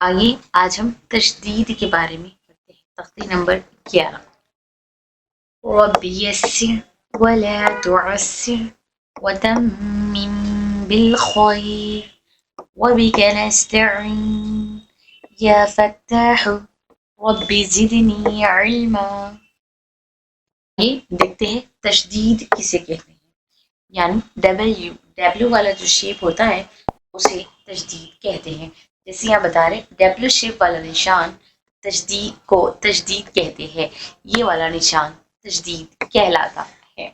آئیے آج ہم تشدید کے بارے میں پڑھتے ہیں. تختی نمبر 11. رب یسر ولا تعسر وتمم بالخير وبك نستعين يا فتاح رب زدنی علما. یہ دیکھتے ہیں تشدید کسے کہتے ہیں. یعنی ڈبلیو والا جو شیپ ہوتا ہے اسے تشدید کہتے ہیں. جیسے یہاں بتا رہے ڈبلیو شیپ والا نشان تشدید کو تشدید کہتے ہیں. یہ والا نشان تشدید کہلاتا ہے.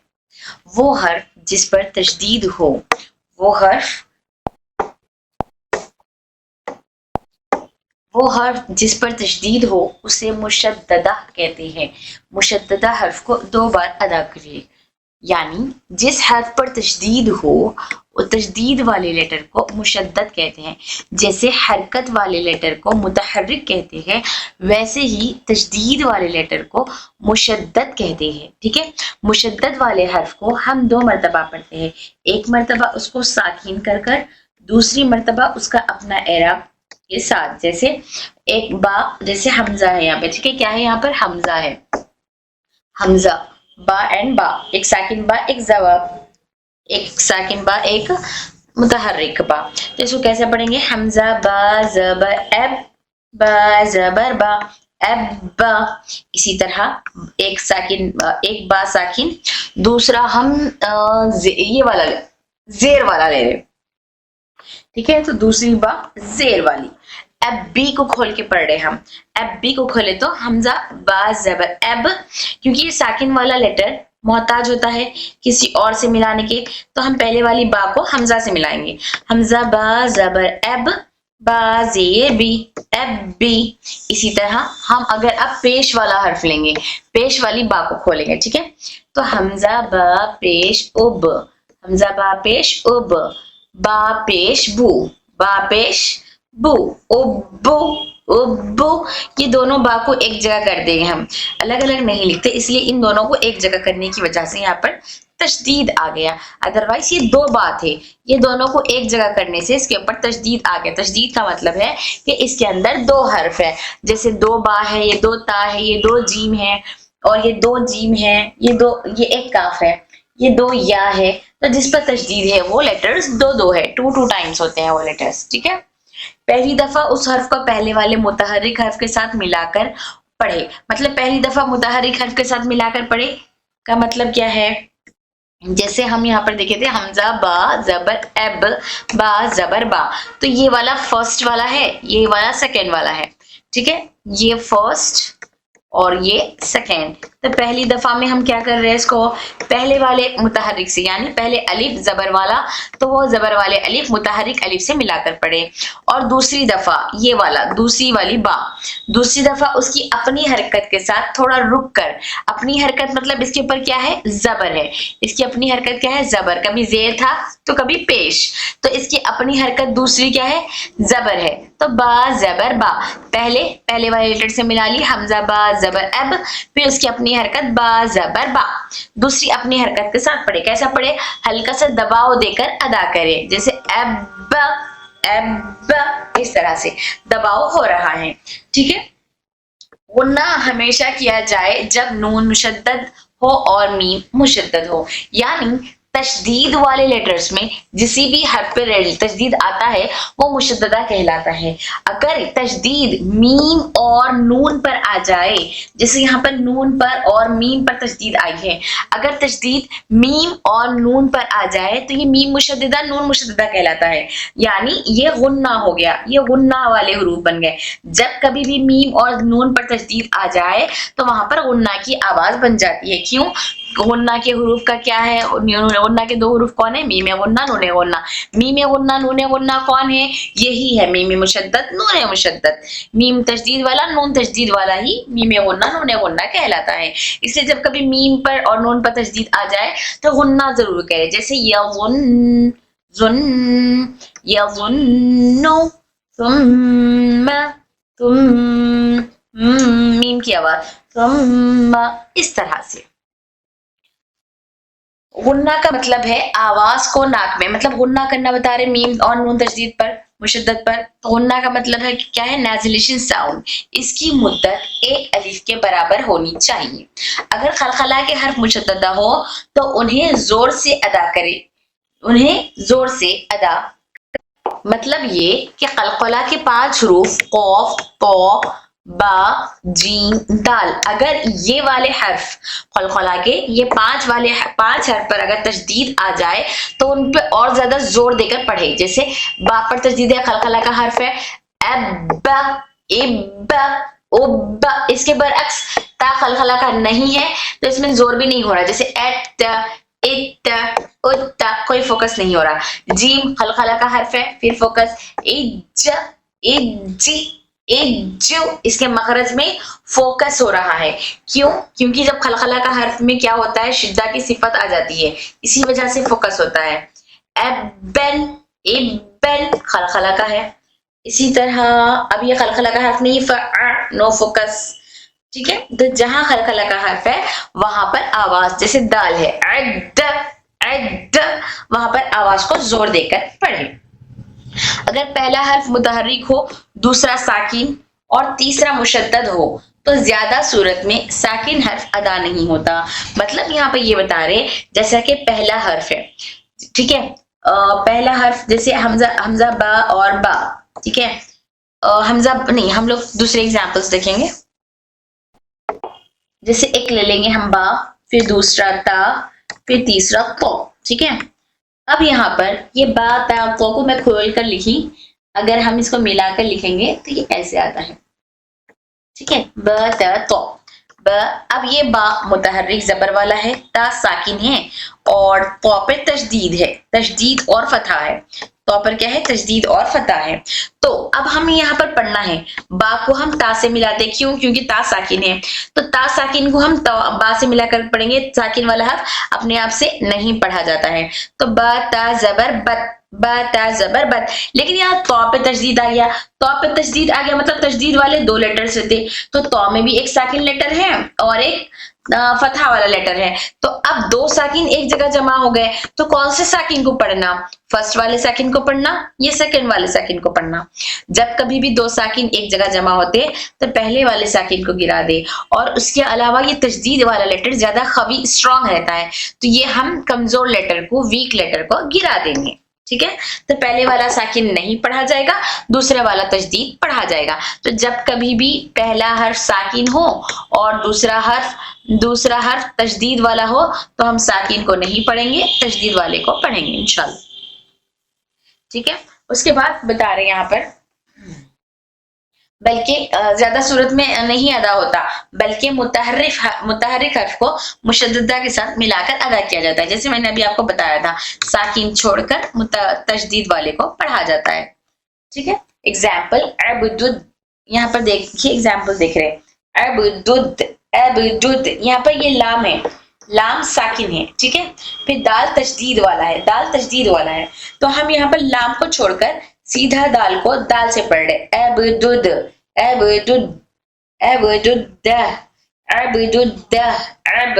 وہ حرف جس پر تشدید ہو وہ حرف جس پر تشدید ہو اسے مشددہ کہتے ہیں. مشددہ حرف کو 2 بار ادا کریے. یعنی جس حرف پر تشدید ہو وہ تشدید والے لیٹر کو مشدد کہتے ہیں. جیسے حرکت والے لیٹر کو متحرک کہتے ہیں ویسے ہی تشدید والے لیٹر کو مشدد کہتے ہیں. ٹھیک ہے. مشدد والے حرف کو ہم 2 مرتبہ پڑھتے ہیں. ایک مرتبہ اس کو ساکن کر دوسری مرتبہ اس کا اپنا اعراب کے ساتھ. جیسے ایک با جیسے حمزہ ہے یہاں پہ. ٹھیک ہے. کیا ہے یہاں پر حمزہ ہے. حمزہ با اینڈ با ایک ساکن با ایک زبر ایک ساکن با ایک متحرک با. تو اس کو کیسے پڑھیں گے. حمزہ با زبر اب با زبر با اب با. اسی طرح ایک با ساکن دوسرا ہم یہ والا زیر والا لے رہے. ٹھیک ہے. تو دوسری با زیر والی. اب بی کو کھول کے پڑھ رہے ہم. اب بی کو کھولے تو حمزہ با زبر اب. کیونکہ یہ ساکن والا لیٹر محتاج ہوتا ہے کسی اور سے ملانے کے تو ہم پہلے والی با کو حمزہ سے ملائیں گے. حمزہ با زبر اب با زیر بی اب بی. اسی طرح ہم اگر اب پیش والا حرف لیں گے پیش والی با کو کھولیں گے. ٹھیک ہے. تو حمزہ با پیش اب حمزہ با پیش اب با پیش بو با پیش بو ابو ابو. یہ دونوں با کو ایک جگہ کر دیں گے. ہم الگ الگ نہیں لکھتے اس لیے ان دونوں کو ایک جگہ کرنے کی وجہ سے یہاں پر تشدید آ گیا. ادروائز یہ 2 با تھے. یہ دونوں کو ایک جگہ کرنے سے اس کے اوپر تشدید آ گیا. تشدید کا مطلب ہے کہ اس کے اندر 2 حرف ہے. جیسے 2 با ہے یہ 2 تا ہے یہ 2 جیم ہے اور یہ 2 جیم ہے یہ ایک کاف ہے یہ 2 یا ہے. تو جس پر تشدید ہے وہ لیٹرز 2 ہے. 2 ٹائمز ہوتے ہیں وہ لیٹرز. ٹھیک ہے. پہلی دفعہ اس حرف کو پہلے والے متحرک حرف کے ساتھ ملا کر پڑھے. مطلب پہلی دفعہ متحرک حرف کے ساتھ ملا کر پڑھے کا مطلب کیا ہے. جیسے ہم یہاں پر دیکھے تھے حمزہ با زبر اب با زبر با. تو یہ والا فرسٹ والا ہے یہ والا سیکنڈ والا ہے. ٹھیک ہے. یہ فرسٹ اور یہ سیکنڈ. تو پہلی دفعہ میں ہم کیا کر رہے ہیں اس کو پہلے والے متحرک سے یعنی پہلے الف زبر والا تو وہ زبر والے الف متحرک الف سے ملا کر پڑھے. اور دوسری دفعہ یہ والا دوسری والی با دوسری دفعہ اس کی اپنی حرکت کے ساتھ تھوڑا رک کر. اپنی حرکت مطلب اس کے اوپر کیا ہے زبر ہے. اس کی اپنی حرکت کیا ہے زبر. کبھی زیر تھا تو کبھی پیش تو اس کی اپنی حرکت دوسری کیا ہے زبر ہے. تو با زبر با پہلے والے لیٹر سے ملا لی حمزہ با زبر اب پھر اس کی اپنی حرکت با زبر با دوسری اپنی حرکت کے ساتھ پڑھے. کیسا پڑھے ہلکا سا دباؤ دے کر ادا کرے. جیسے اب اب اس طرح سے دباؤ ہو رہا ہے. ٹھیک ہے. غنہ ہمیشہ کیا جائے جب نون مشدد ہو اور میم مشدد ہو. یعنی تشدید والے لیٹرز میں جسی بھی حرف پہ تشدید آتا ہے وہ مشددہ کہلاتا ہے. اگر تشدید میم اور نون پر آ جائے جیسے یہاں پر نون پر اور میم پر تشدید آئی ہے اگر تشدید میم اور نون پر آ جائے تو یہ میم مشددہ نون مشددہ کہلاتا ہے. یعنی یہ غنہ ہو گیا یہ غنہ والے حروف بن گئے. جب کبھی بھی میم اور نون پر تشدید آ جائے تو وہاں پر غنہ کی آواز بن جاتی ہے. کیوں غنہ کے حروف کا کیا ہے غنہ کے 2 حروف کون ہے میم غنہ نون غنہ. میم غنہ نون غنہ کون ہے یہی ہے میم مشدد نون مشدد. میم تشدید والا نون تشدید والا ہی میم غنہ نون غنہ کہلاتا ہے. اس لیے جب کبھی میم پر اور نون پر تشدید آ جائے تو غنہ ضرور کرے. جیسے یظن ظن یظن ثم میم کی آواز ثم اس طرح سے. غنہ کا مطلب ہے آواز کو ناک میں مطلب غنہ کرنا بتا رہے میم اور نون تشدید پر मुशद्दद पर। गुन्ना का मतलब है कि क्या है, नेजिलेशन साउंड, इसकी मुद्दत एक अलिफ के बराबर होनी चाहिए। अगर खलखला के हर्फ मुशद्ददा हो तो उन्हें जोर से अदा करें, उन्हें जोर से अदा। मतलब ये कि कलकला के 5 हरूफ कौफ, तो, बा, जीम, दाल, अगर ये वाले हर्फ कलकला के ये 5 हर्फ पर अगर तशदीद आ जाए तो उन पे और ज्यादा जोर देकर पढ़े। जैसे बा पर तशदीद है, कलकला का हर्फ है अब, इब, उब, इसके बरअक्स ता कलकला का नहीं है तो इसमें जोर भी नहीं हो रहा, जैसे एट, इत, उत्ता, कोई फोकस नहीं हो रहा। जीम खलखला का हर्फ है, फिर फोकस, इज, इजी, इजु, इसके मखरज में फोकस हो रहा है। क्यों? क्योंकि जब खलखला का हर्फ में क्या होता है, शिद्दा की सिफत आ जाती है, इसी वजह से फोकस होता है। एबन, इबन खलखला का है। इसी तरह अब ये खलखला का हर्फ नहीं, नो फोकस, ठीक है। तो जहां खलखला का हर्फ है वहां पर आवाज, जैसे दाल है अड, अड, वहां पर आवाज को जोर देकर पढ़े। अगर पहला हर्फ मुतहर्रिक हो, दूसरा साकिन और तीसरा मुशद्दद हो तो ज्यादा सूरत में साकिन हर्फ अदा नहीं होता। मतलब यहाँ पे ये बता रहे जैसा कि पहला हर्फ है, ठीक है, पहला हर्फ जैसे हमजा, हमजा बा और बा, ठीक है, हमजा नहीं, हम लोग दूसरे एग्जाम्पल्स देखेंगे। जैसे एक ले लेंगे हम बा, फिर दूसरा ता, फिर तीसरा तो, ठीक है। अब यहाँ पर ये बा ता तो को मैं खोल कर लिखी, अगर हम इसको मिलाकर लिखेंगे तो ये ऐसे आता है, ठीक है, ब ता तो ब। अब ये बा मुतहर्रिक जबर वाला है, ता साकिन है और तो पे तशदीद है, तशदीद और फतहा है। तो पर क्या है, तशदीद और फतहा है। तो अब हमें यहाँ पर पढ़ना है, बा को हम ता से मिलाते, क्यों? क्योंकि ता साकिन है, तो ता साकिन को हम बा से मिलाकर पढ़ेंगे, साकिन वाला हर्फ अपने आप से नहीं पढ़ा जाता है। तो बा ता जबर बत, बा ता जबर बत। लेकिन यहाँ तो पे तशदीद आ गया, तो पे तशदीद आ गया मतलब तशदीद वाले 2 लेटर्स थे, तो में भी एक साकिन लेटर है और एक फतहा वाला लेटर है। तो अब 2 साकिन एक जगह जमा हो गए, तो कौन से साकिन को पढ़ना? फर्स्ट वाले साकिन को पढ़ना, ये सेकंड वाले साकिन को पढ़ना। जब कभी भी 2 साकिन एक जगह जमा होते तो पहले वाले साकिन को गिरा दे, और उसके अलावा ये तशदीद वाला लेटर ज्यादा खवी स्ट्रांग रहता है, तो ये हम कमजोर लेटर को, वीक लेटर को गिरा देंगे, ठीक है। तो पहले वाला साकिन नहीं पढ़ा जाएगा, दूसरा वाला तशदीद पढ़ा जाएगा। तो जब कभी भी पहला हर्फ साकिन हो और दूसरा हर्फ तशदीद वाला हो तो हम साकिन को नहीं पढ़ेंगे, तशदीद वाले को पढ़ेंगे इंशाल्लाह, ठीक है। उसके बाद बता रहे हैं यहाँ पर, बल्कि ज्यादा सूरत में नहीं अदा होता, बल्कि मुतहर्रिक हर्फ को मुशद्ददा के साथ मिलाकर अदा किया जाता है। जैसे मैंने अभी आपको बताया था, साकिन छोड़कर तशदीद वाले को पढ़ा जाता है, ठीक है। एग्जाम्पल अबदुद, यहाँ पर देखिए एग्जाम्पल देख रहे हैं, अबदुद, अबदुद, यहाँ पर ये लाम है, लाम साकिन है, ठीक है। फिर दाल तशदीद वाला है, दाल तशदीद वाला है, तो हम यहाँ पर लाम को छोड़कर सीधा दाल को दाल से पढ़ रहे, अबदुद, अबदुद, अबदुद, अबदुद, अब,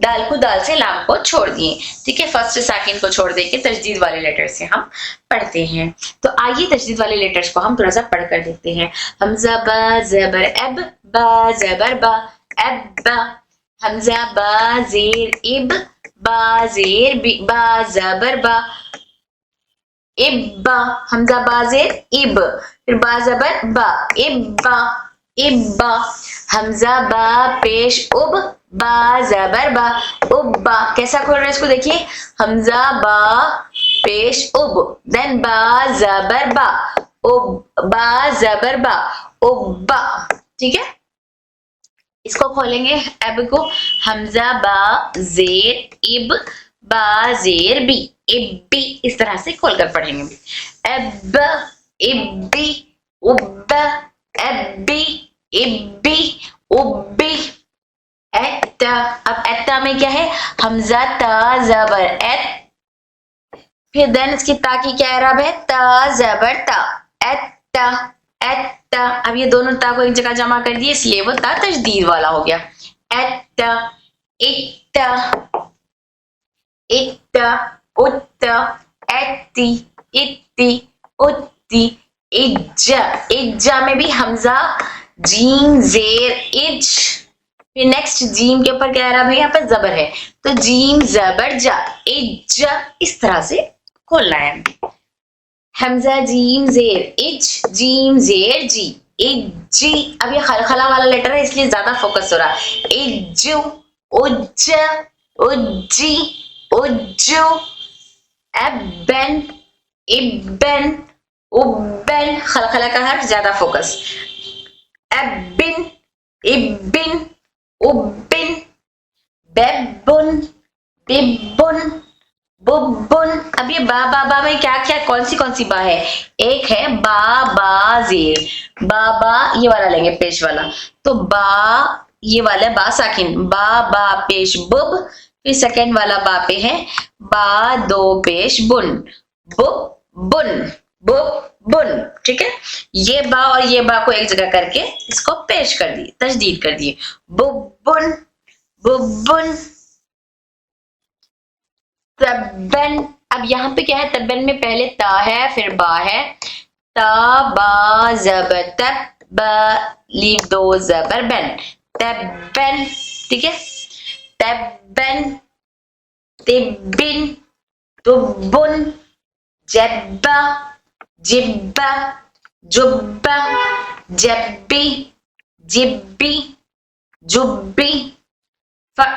दाल को दाल से लाम को छोड़ दिए, ठीक है। फर्स्ट साकिन को छोड़ देके तशदीद वाले लेटर से हम पढ़ते हैं। तो आइए तशदीद वाले लेटर्स को हम थोड़ा सा पढ़ कर देखते हैं। हमजा बा जबर अब, बा जबर बा, अब, हमजा बा जेर इब, बा जेर बी, बा जबर बा, इब्बा, हमजा बा जेर इब, फिर बा जबर बा, इब्बा, इब्बा, हमजा बा पेश उब, बा जबर बा, उब्बा। कैसा खोल रहे हैं इसको देखिए, हमजा बा पेश उब, देन बा जबर बा, उब, बा जबर बा, उब्बा, ठीक है। इसको खोलेंगे अब को, हमजा बा जेर इब, बा जेर बी, इब्बी, इस तरह से खोलकर पढ़ेंगे। अब, इब्बी, उब्ब, अब्बी, इब्बी, उब्बी, एत्ता। अब एत्ता में क्या है, हमजा ता जबर एत, फिर देन इसकी ता की क्या इराब है, ता जबर ता, एत्ता, एत्ता। अब ये दोनों ता को एक जगह जमा कर दिए, इसलिए वो ता तशदीद वाला हो गया, एत्ता, इत्ता, इत्ता, उत्ता, एत्ती, इत्ती, उत्ती, दी, इज, इज में भी हमजा जीम जेर इज, फिर नेक्स्ट जीम के ऊपर क्या है भाई, यहाँ पर जबर है, तो जीम जबर जा, इज, इस तरह से खोलना है। हमजा जीम जेर इज, जीम जेर जी, इजी। अब ये खलखला वाला लेटर है इसलिए ज्यादा फोकस हो रहा है। इजू, उज, उज्जी, उज्जू, एबन, इबन, उबन, खलखला का हर्फ ज्यादा फोकस। एबिन, इबिन, उबिन, बेबुन, बिबुन, बुबुन। अब ये बा में क्या क्या कौन सी बा है, एक है बा बा जेर, बा ये वाला लेंगे पेश वाला, तो बा ये वाला बा साकिन, बा पेश बुब, फिर सेकंड वाला बा पे है बा दो पेश बुन, बुब बुन, बुब बुन, ठीक है। ये बा और ये बा को एक जगह करके इसको पेश कर दिए, तजदीद कर दिए, बुबुन, बुबुन, तब्बन। अब यहाँ पे क्या है, तब्बन में पहले ता है फिर बा है, ता बा जबर तब, बा लीव दो जबर बन, तब्बन, ठीक है। तब्बन, तिब्बिन, तुब्बुन, जब्बा, जिब्बा, जुब्बा, जब्बी, जिब्बी, जुब्बी, फअ,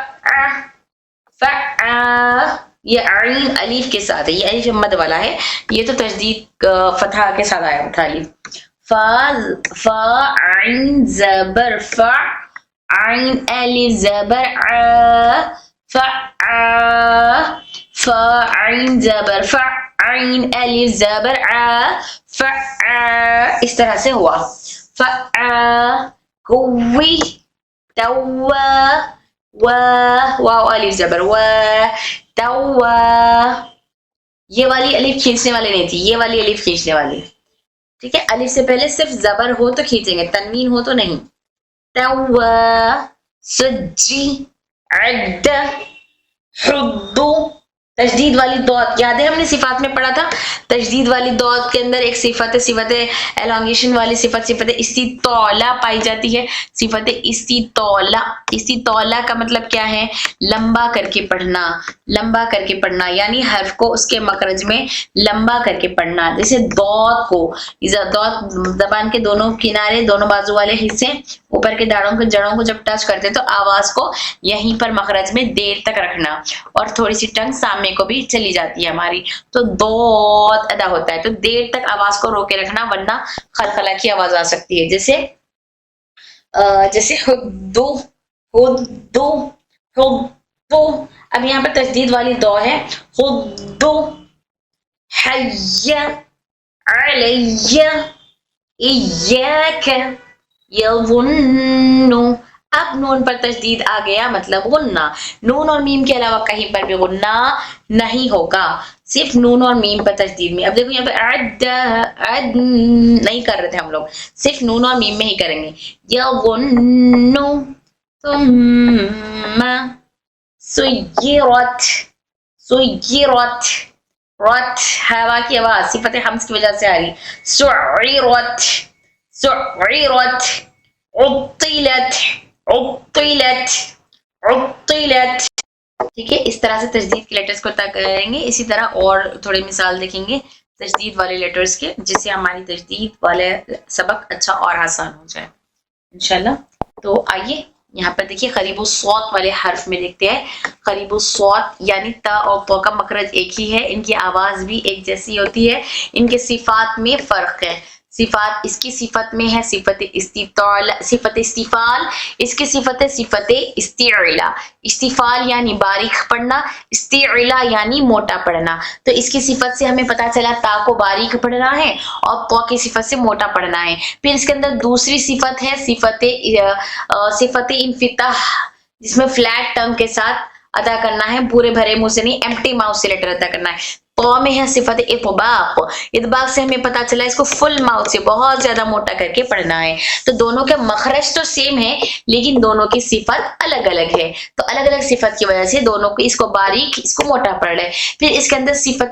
फअ। ये आइन अलीफ के साथ है, ये अलीफ मद वाला है, ये तो तजदीद फतहा के साथ आया था अलीफ। फा आइन जबर फा, आइन अलीफ जबर आ, फा आइन जबर फा, आइन अलीफ जबर आ, फा, इस तरह से हुआ। फा कुवी, तवा, वाव अलीफ जबर तवा। ये वाली अलीफ खींचने वाली नहीं थी, ये वाली अलीफ खींचने वाली, ठीक है। अलीफ से पहले सिर्फ जबर हो तो खींचेंगे, तनवीन हो तो नहीं। तवा, सुज्जी, अद्द, हुब्बु, तजदीद वाली दौत याद है, हमने सिफात में पढ़ा था, तजदीद वाली दौत के अंदर एक सिफत एलोंगेशन वाली सिफत इस्तितौला पाई जाती है। सिफत इस्तितौला, इस्तितौला का मतलब क्या है, लंबा करके पढ़ना, लंबा करके पढ़ना, यानी हर्फ को उसके मखरज में लंबा करके पढ़ना। जैसे दौत को, दौत जबान के दोनों किनारे, दोनों बाजू वाले हिस्से ऊपर के दाढ़ों के जड़ों को जब टच करते तो आवाज को यहीं पर मखरज में देर तक रखना, और थोड़ी सी टंग सामने को भी चली जाती है हमारी, तो दौत अदा होता है, तो देर तक आवाज को रोके रखना वरना खलखला की आवाज आ सकती है। जैसे हुद्दू, हुद्दू, हुद्दू। अब यहाँ पर तजदीद वाली दौ है, हुद्दू, हय्या, अलैया, इय्याका, यज़ुन्नु। अब नून पर तजदीद आ गया, मतलब गुन्ना। नून और मीम के अलावा कहीं पर भी गुन्ना नहीं होगा, सिर्फ नून और मीम पर तजदीद में। अब देखो यहाँ पे अद नहीं कर रहे थे हम लोग, सिर्फ नून और मीम में ही करेंगे। यज़ुन्नु, सुम्मा सुय्यिरत, सुय्यिरत, रत हवा की आवाज सिफत हम्स की वजह से आ रही। सुय्यिरत, सुय्यिरत, उत्तिलत, उत्तिलत, उत्तिलत, ठीक है। इस तरह से तजदीद के लेटर्स को तय करेंगे। इसी तरह और थोड़े मिसाल देखेंगे तजदीद वाले लेटर्स के, जिससे हमारी तजदीद वाले सबक अच्छा और आसान हो जाए इंशाल्लाह। तो आइए यहाँ पर देखिए, करीबो सौत वाले हर्फ में देखते हैं। करीबो सौत यानी ता और तो का मखरज एक ही है, इनकी आवाज भी एक जैसी होती है, इनके सिफात में फर्क है। सिफात, इसकी सिफत में है सिफत इस्तिफाल, सिफत इस्तिफाल, इसकी सिफत है सिफत इस्तिला। इस्तिफाल यानी बारीक पढ़ना, इस्तिला यानी मोटा पढ़ना। तो इसकी सिफत से हमें पता चला ता को बारीक पढ़ना है और तो की सिफत से मोटा पढ़ना है। फिर इसके अंदर दूसरी सिफत है सिफत इन्फिताह, जिसमें फ्लैट टंग के साथ अदा करना है, पूरे भरे मुंह से नहीं, एम्प्टी माउथ से लेटर अदा करना है। तो में है सिफत इतबाक। इतबाक से हमें पता चला इसको फुल माउथ से बहुत ज्यादा मोटा करके पढ़ना है। तो दोनों के मखरज तो सेम है लेकिन दोनों की सिफत अलग अलग है। तो अलग अलग सिफत की वजह से दोनों को इसको बारीक इसको मोटा पढ़ रहे। फिर इसके अंदर सिफत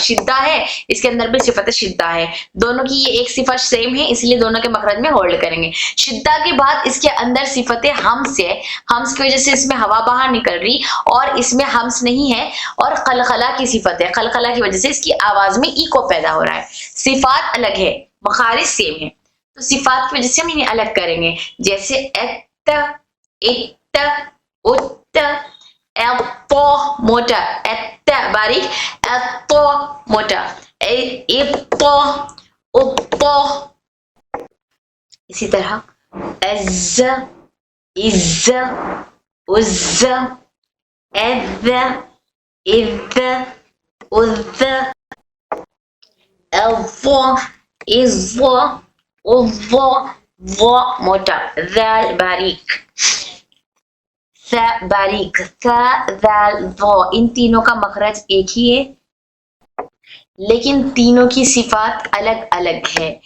शिद्दा है, इसके अंदर भी सिफत शिद्दा है। दोनों की ये एक सिफत सेम है इसलिए दोनों के मखरज में होल्ड करेंगे। शिद्दा के बाद इसके अंदर सिफत हम्स है, हम्स की वजह से इसमें हवा बाहर निकल रही और इसमें हम्स नहीं है। और कलकला की सिफत है, कलकला की वजह से इसकी आवाज में इको पैदा हो रहा है। सिफात अलग है, मखारिज सेम है। तो सिफात की वजह से हम इन्हें अलग करेंगे, जैसे एत, इत, उत, एतो मोटा, एत बारीक, एतो मोटा, इतो उतो। इसी तरह एज, इज, उज, एद, इद, उद, एवो, इज़ो, उवो, वो मोटा, ज़ाल बारीक, सा बारीक, सा ज़ाल वो। इन तीनों का मखरज एक ही है लेकिन तीनों की सिफात अलग अलग है।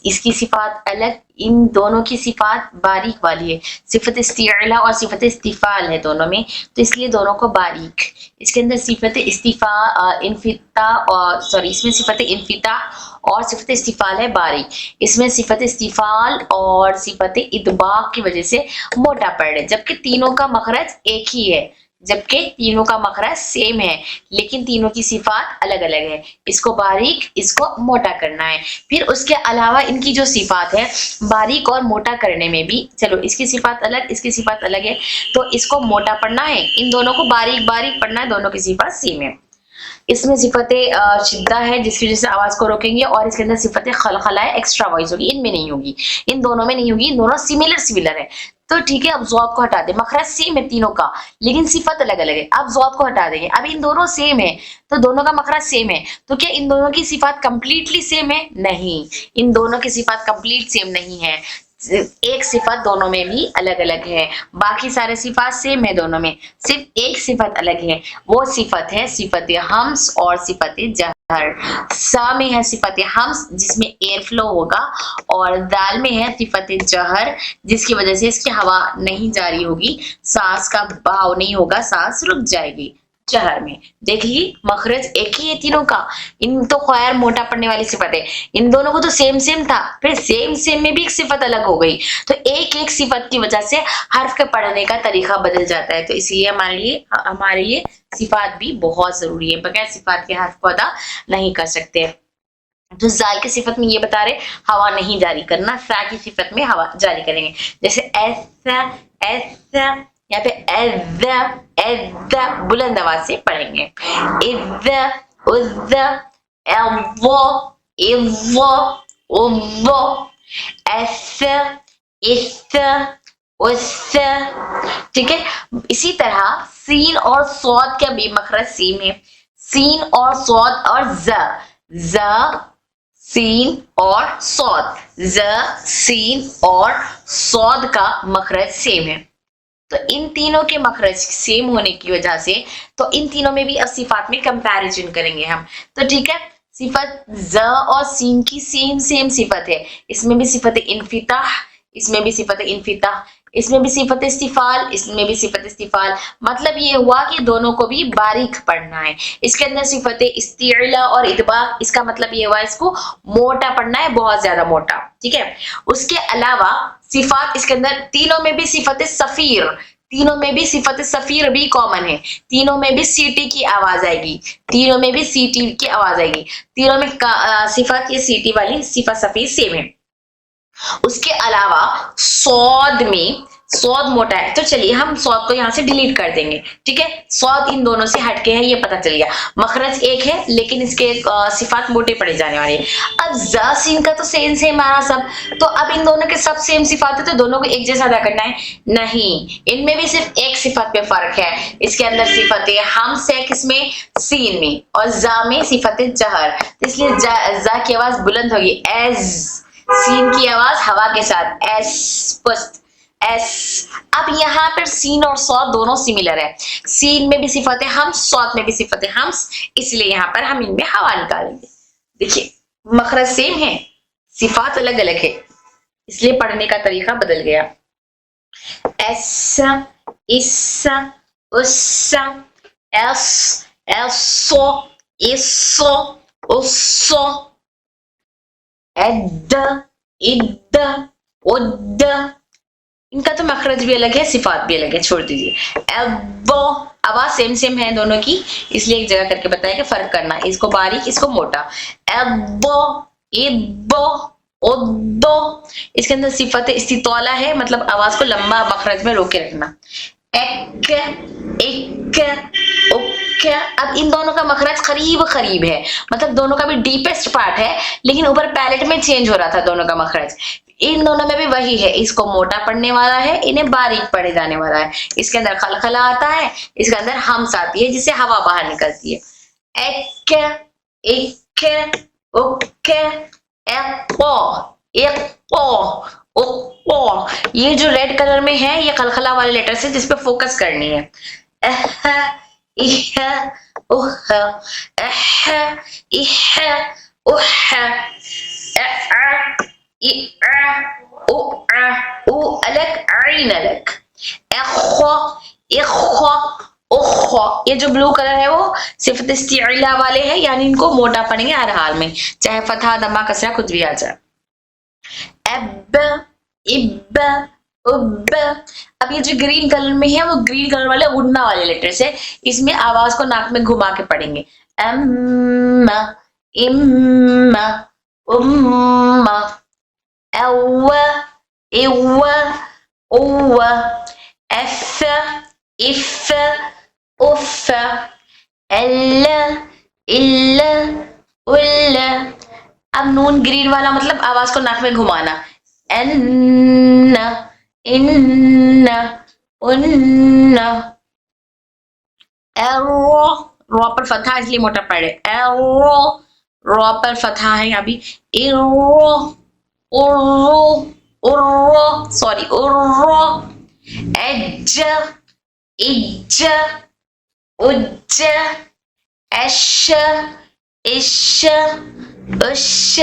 इसकी सिफात अलग, इन दोनों की सिफात बारीक वाली है। सिफत इस्तिअला और सिफत इस्तिफाल है दोनों में, तो इसलिए दोनों को बारीक। इसके अंदर सिफत इन्फिता और इसमें सिफत इन्फिता और सिफत इस्तिफाल है बारीक। इसमें सिफत इस्तिफाल और सिफत इदबाक की वजह से मोटा पड़ रहा है, जबकि तीनों का मखरज एक ही है, जबकि तीनों का मखरज सेम है लेकिन तीनों की सिफात अलग अलग है। इसको बारीक इसको मोटा करना है। फिर उसके अलावा इनकी जो सिफात है बारीक और मोटा करने में भी, चलो इसकी सिफात अलग इसकी सिफात अलग है तो इसको मोटा पढ़ना है, इन दोनों को बारीक बारीक पढ़ना है, दोनों की सिफात सेम है। इसमें सिफत शिद्दा है जिसकी वजह से आवाज को रोकेंगे और इसके अंदर सिफत खलखला है, एक्स्ट्रा वॉइस होगी, इनमें नहीं होगी, इन दोनों में नहीं होगी, इन दोनों सिमिलर है। तो ठीक है, अब ज़ौक़ को हटा दे, मखरज सेम है तीनों का लेकिन सिफत अलग अलग है। अब ज़ौक़ को हटा देंगे, अब इन दोनों सेम है तो दोनों का मखरज सेम है, तो क्या इन दोनों की सिफात कंप्लीटली सेम है? नहीं, इन दोनों की सिफात कंप्लीट सेम नहीं है, एक सिफत दोनों में भी अलग अलग है। बाकी सारे सिफात सेम है दोनों में, सिर्फ एक सिफत अलग है, वो सिफत है सिफत हम्स और सिफत जहर। सा में है सिफत हम्स जिसमें एयर फ्लो होगा और दाल में है सिफत जहर जिसकी वजह से इसकी हवा नहीं जारी होगी, सांस का बहाव नहीं होगा, सांस रुक जाएगी। जहर में देख ली मखरज एक ही है तीनों का। इन तो खैर मोटा पड़ने वाली सिफत है, इन दोनों को तो सेम सेम था, फिर सेम सेम में भी एक सिफत अलग हो गई, तो एक एक सिफत की वजह से हर्फ के पढ़ने का तरीका बदल जाता है। तो इसलिए हमारे लिए सिफात भी बहुत जरूरी है, बगैर सिफात के हर्फ को अदा नहीं कर सकते। तो जाल की सिफत में ये बता रहे हवा नहीं जारी करना, सा की सिफत में हवा जारी करेंगे, जैसे ऐसा ऐसा, यहाँ पे एज़ बुलंद आवाज से पढ़ेंगे, इज़ उज़ एवो इवो उवो, ऐस इस उस। ठीक है, इसी तरह सीन और सौद का भी मखरज सेम है, सीन और सौद और ज सीन और सौद, ज सीन और सौद का मखरज सेम है। तो इन तीनों के मखरज सेम होने की वजह से तो इन तीनों में भी अब सिफात में कंपैरिजन करेंगे हम। तो ठीक है, सिफत ज और सीन की सेम सिफत है, इसमें भी सिफत इन्फिताह, इसमें भी सिफत इन्फिताह, इसमें भी सिफत इस्तिफाल, इसमें भी सिफत इस्तिफाल। मतलब ये हुआ कि दोनों को भी बारीक पढ़ना है। इसके अंदर सिफत इस्तिअला और इतबाक, इसका मतलब ये हुआ इसको मोटा पढ़ना है, बहुत ज्यादा मोटा। ठीक है, उसके अलावा सिफात इसके अंदर तीनों में भी सिफत सफीर, तीनों में भी सिफत सफीर भी कॉमन है, तीनों में भी सीटी की आवाज आएगी, तीनों में भी सीटी की आवाज आएगी, तीनों में सिफत ये सीटी वाली सिफत सफीर सेम है। उसके अलावा सौद में सौद मोटा है, तो चलिए हम सौद को यहाँ से डिलीट कर देंगे। ठीक है, सौद इन दोनों से हटके है, ये पता चल गया, मखरज एक है लेकिन इसके सिफात मोटे पड़े जाने वाले हैं। अब ज सीन का तो सेम सेम आया सब, तो अब इन दोनों के सब सेम सिफात है तो दोनों को एक जैसा अदा करना है? नहीं, इनमें भी सिर्फ एक सिफत पे फर्क है। इसके अंदर सिफत हम्स है किसमें? सीन में, और जा में सिफत जहर, इसलिए जा की आवाज बुलंद होगी एज, सीन की आवाज हवा के साथ एस पुस्त एस। अब यहाँ पर सीन और सौत दोनों सिमिलर है, सीन में भी सिफत हमस, सौत में भी सिफत हमस, इसलिए यहाँ पर हम इनमें हवा निकालेंगे। देखिए मखरज सेम है, सिफात अलग अलग है, इसलिए पढ़ने का तरीका बदल गया। एस, इस, उस, एस, एसो, इसो, उसो, एद, इद, उद, इनका तो मखरज भी अलग है, सिफात भी अलग है, छोड़ दीजिए। एबो, आवाज सेम सेम है दोनों की, इसलिए एक जगह करके बताया कि फर्क करना, इसको बारीक इसको मोटा। एबो, इब्बो, उद्दो, इसके अंदर सिफत इस्तितौला है, मतलब आवाज को लंबा मखरज में रोके रखना। एक, इक, उक। अब इन दोनों का मखरज करीब करीब है, मतलब दोनों का भी डीपेस्ट पार्ट है, लेकिन ऊपर पैलेट में चेंज हो रहा था दोनों का मखरज। इन दोनों में भी वही है, इसको मोटा पड़ने वाला है, इन्हें बारीक पढ़े जाने वाला है। इसके अंदर खलखला आता है, इसके अंदर हमस आती है, जिससे हवा बाहर निकलती है। एक, इक, उक, एक्को, एक्को, उक्को। ये जो रेड कलर में है ये खलखला वाले लेटर से, जिसपे फोकस करनी है। एह, इह, उह, एह, इह, उह, अलग, आइन अलग। ये जो ब्लू कलर है वो सिफत इस्तिला वाले हैं, यानी इनको मोटा पड़ेंगे हर हाल में, चाहे फतहा दमा कसरा कुछ भी आ जाए। एब, इब, उब। अब ये जो ग्रीन कलर में है वो ग्रीन कलर वाले गुन्ना वाले लेटर्स है, इसमें आवाज को नाक में घुमा के पढ़ेंगे। एम, इम, उम, एव, इव, उव, एफ, इफ, उफ, एल, इल, उल। अब नून ग्रीन वाला मतलब आवाज को नाक में घुमाना। एन, इन, उन, एरो, रो पर फतहा इसलिए मोटा पड़े, एरो, रो पर फतहा है अभी। इरो, उर्रो, उर्रो, सॉरी उर्रो, एज, इज, उज, एश, इश, उश,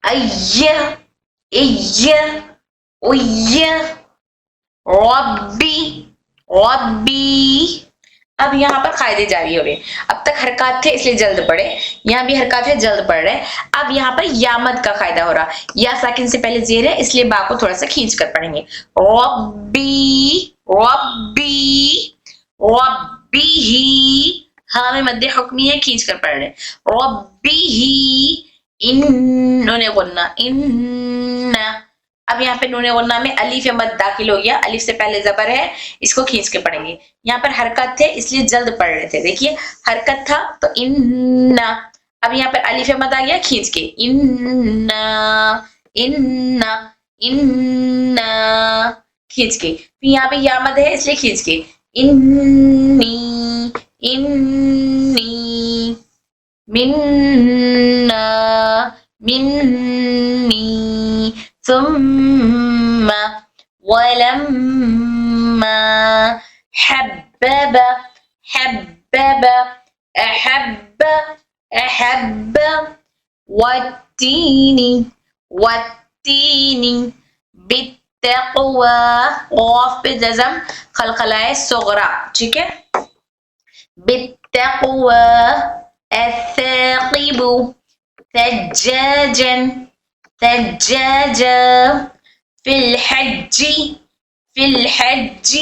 अय्य, इय्य, उय्य, रब्बी, रब्बी। अब यहाँ पर कायदे जारी हो रहे, अब तक हरकत थे इसलिए जल्द पढ़े, यहाँ भी हरकत है जल्द पढ़ रहे। अब यहाँ पर यामद का कायदा हो रहा, या साकिन से पहले जेर है इसलिए बा को थोड़ा सा खींच कर पढ़ेंगे। रब्बी, रब्बी, रब्बी, हाँ में मध्य हुक्मी है, खींच कर पढ़ रहे। रब्बी, इन्होंने गुन्ना, इन्ना। अब यहाँ पे नूने गुन्ना में अलीफ मद दाखिल हो गया, अलीफ से पहले जबर है, इसको खींच के पढ़ेंगे। यहाँ पर हरकत थे इसलिए जल्द पढ़ रहे थे, देखिए हरकत था तो इन्ना, अब यहाँ पर अलीफ मद आ गया खींच के, इन्ना, इन्ना, इन्ना, खींच के। फिर यहाँ पे या मद है इसलिए खींच के, इन्नी, इन्नी, मिन्ना, मिन्नी, ثم ولما حبب حبب أحب أحب والتين والتين بالتقوى قاف بجزم خلقلائے صغرى ٹھیک ہے بالتقوى الثاقب ثجاجا ثجاجا في الحج في الحج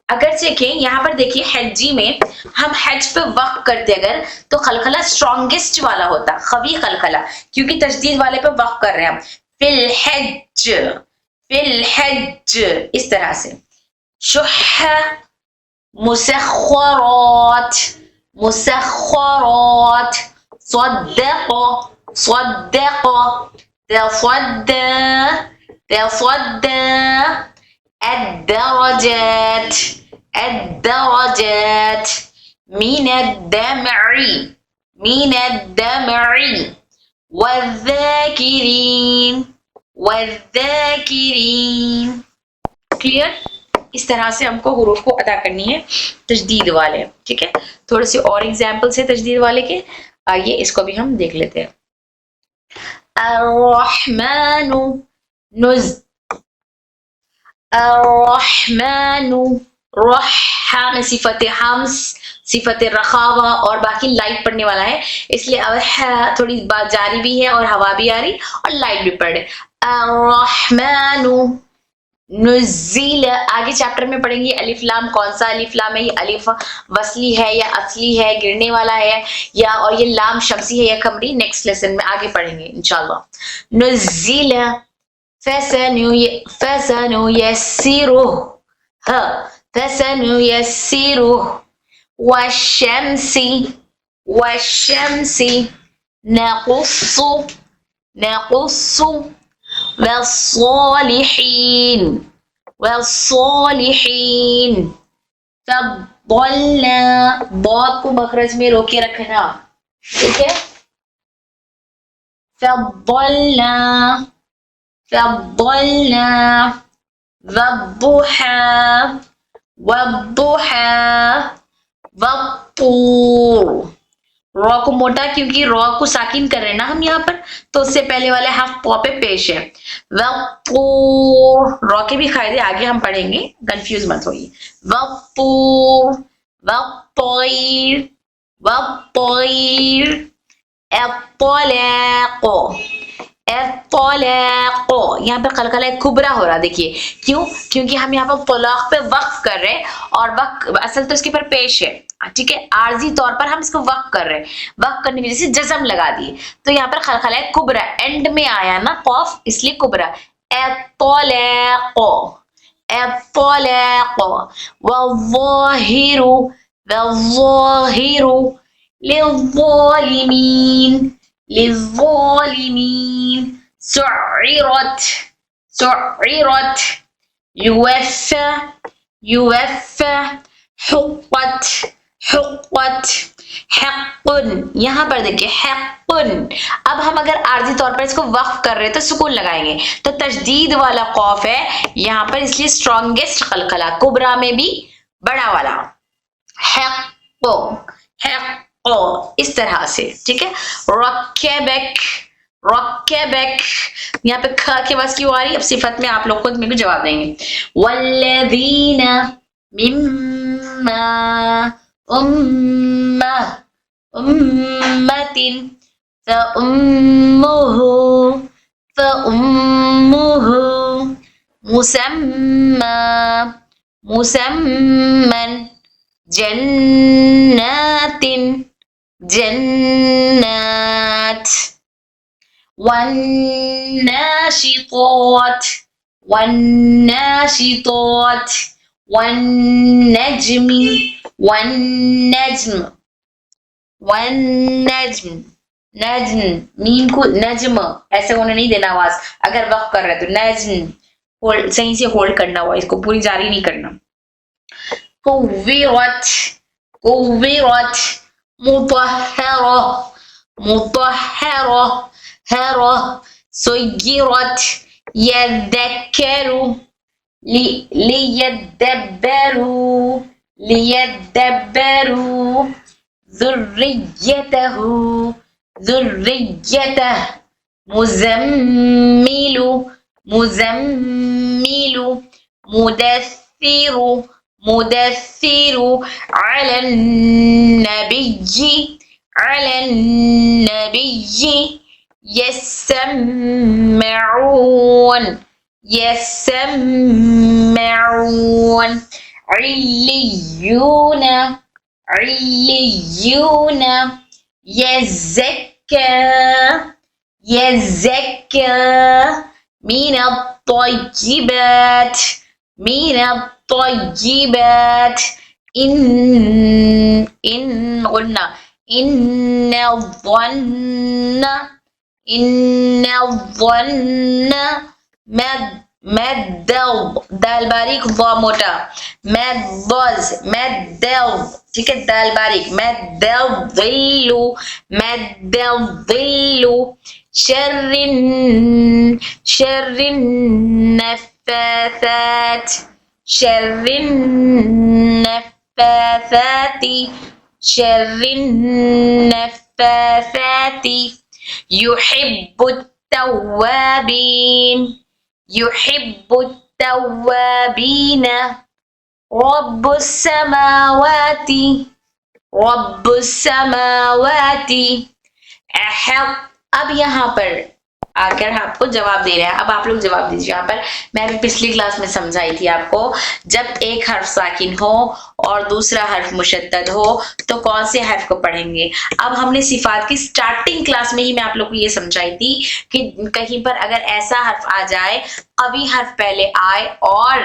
اگرچہ کہ یہاں پر دیکھیے حجی میں ہم حج پہ وقف کرتے اگر تو خلخلہ اسٹرانگسٹ والا ہوتا قوی خلخلہ کیونکہ تشدید والے پہ وقف کر رہے ہیں ہم فی الحج فی الحج اس طرح سے شح مسخرات مسخرات صدق صدق تصدى تصدى الدرجات الدرجات من الدمع من الدمع والذاكرين والذاكرين क्लियर؟ इस तरह से हमको हुरूफ को अदा करनी है तजदीद वाले, ठीक है। थोड़े से और एग्जाम्पल्स है तजदीद वाले के, आइए इसको भी हम देख लेते हैं। अर्रहमानु नुज, अर्रहमानु, रहा में सिफत हम्स, सिफत रखावा और बाकी लाइट पढ़ने वाला है, इसलिए अब थोड़ी बात जारी भी है और हवा भी आ रही और लाइट भी पढ़ रहे। अर्रहमानु नुज़िल, आगे चैप्टर में पढ़ेंगे अलिफ लाम कौन सा अलिफ लाम है, ये अलिफ वसली है या असली है, गिरने वाला है या, और ये लाम शमसी है या कमरी, नेक्स्ट लेसन में आगे पढ़ेंगे इंशाल्लाह। नुज़िल फसनुयस्सिरुह, फसनुयस्सिरुह, वश्शम्सी नक़ुस्सु والصالحين फद्दलना, बहुत को मखरज में रोके रखना, ठीक है। फद्दलना वद्दुहा वत्तूर, रॉ को मोटा क्योंकि रॉ को साकिन कर रहे हैं ना हम यहाँ पर, तो उससे पहले वाले हाफ पॉ पे पेश है। वत्तूर, रॉ के भी कायदे आगे हम पढ़ेंगे, कंफ्यूज मत होइए। वत्तूर वत्तैर एत्तलाक़, यहाँ पे कलकला कुबरा हो रहा, देखिए क्यों? क्योंकि हम यहाँ पर तलाक पे वक्फ कर रहे हैं और वक्फ असल तो इसके पर पेश है, ठीक है। आर्जी तौर पर हम इसको वक्फ कर रहे हैं, वक्फ करने की वजह से जज़म लगा दिए, तो यहाँ पर खलखला कुबरा एंड में आया ना कौफ, इसलिए कुबरा। वज़्ज़ाहिरु लिज़्ज़ालिमीन सुइरत युवफ़्फ़ा हुक़्क़त हक़्क़ुन, यहाँ पर देखिए हक़्क़ुन। अब हम अगर आर्जी तौर पर इसको वक्फ कर रहे हैं तो सुकून लगाएंगे, तो तशदीद वाला खौफ है यहाँ पर, इसलिए स्ट्रॉन्गेस्ट कलकला, कुबरा में भी बड़ा वाला, हक़्क़ु इस तरह से, ठीक है। रक्केबक, यहाँ पे ख के बस क्यों आ रही, अब सिफत में आप लोग खुद मेरे को जवाब देंगे। वल्लज़ीना मिम्मा उम्मतिन फउम्मुहु मुसम्मन जन्नात वन्नाशितात वन्नज्म, मीम को नज्म ऐसे होने नहीं देना आवाज, अगर वक्त कर रहे तो नज्म सही से होल्ड करना हुआ, इसको पूरी जारी नहीं करना। कुव्विरत मुतहहरा सुय्यिरत यद्दक्करु लियद्दब्बरू ذريته مزمل مدثر على النبي يسمعون عليون يزكى من الطيبات إن قلنا إن الظن مد دال باریک ضا موٹا مد ٹھیک ہے دال باریک مد الظل شر النفاثات شر النفاثات شر النفاثات يحب التوابين يحب التوابين رب السماوات رب السماوات أحق. اب یہاں پر آ کر آپ کو جواب دے رہے ہیں. اب آپ لوگ جواب دیجیے. یہاں پر میں بھی پچھلی کلاس میں سمجھائی تھی آپ کو, جب ایک حرف ساکن ہو اور دوسرا حرف مشدد ہو تو کون سے حرف کو پڑھیں گے. اب ہم نے صفات کی سٹارٹنگ کلاس میں ہی میں آپ لوگ کو یہ سمجھائی تھی کہ کہیں پر اگر ایسا حرف آ جائے, قوی حرف پہلے آئے اور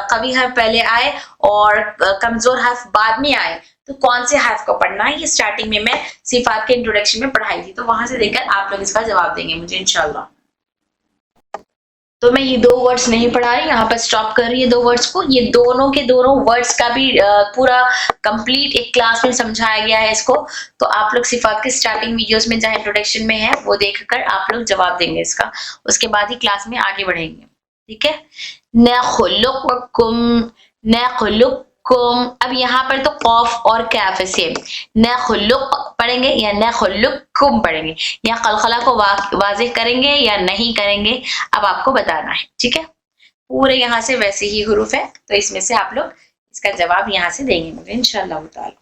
قوی حرف پہلے آئے اور کمزور حرف بعد میں آئے تو کون سے حرف کو پڑھنا ہے. یہ سٹارٹنگ میں صفات کے انٹروڈکشن میں پڑھائی تھی, تو وہاں سے دیکھ کر آپ لوگ اس کا جواب دیں گے مجھے انشاءاللہ. تو میں یہ 2 ورڈز نہیں پڑھا رہی, یہاں پر سٹاپ کر رہی ہے 2 ورڈز کو. یہ دونوں کے دونوں ورڈز کا بھی پورا کمپلیٹ ایک کلاس میں سمجھایا گیا ہے اس کو. تو آپ لوگ صفات کے سٹارٹنگ ویڈیوز میں جہاں انٹروڈکشن میں ہے وہ دیکھ کر آپ لوگ جواب دیں گے اس کا, اس کے بعد ہی کلاس میں آگے بڑھیں گے. ٹھیک ہے. نخلقکم نخلقکم. اب یہاں پر تو قوف اور کاف سے نخلق پڑھیں گے یا نخلقکم پڑھیں گے, یا قلقلہ کو واضح کریں گے یا نہیں کریں گے, اب آپ کو بتانا ہے. ٹھیک ہے. پورے یہاں سے ویسے ہی حروف ہے, تو اس میں سے آپ لوگ اس کا جواب یہاں سے دیں گے مجھے انشاءاللہ تعالی.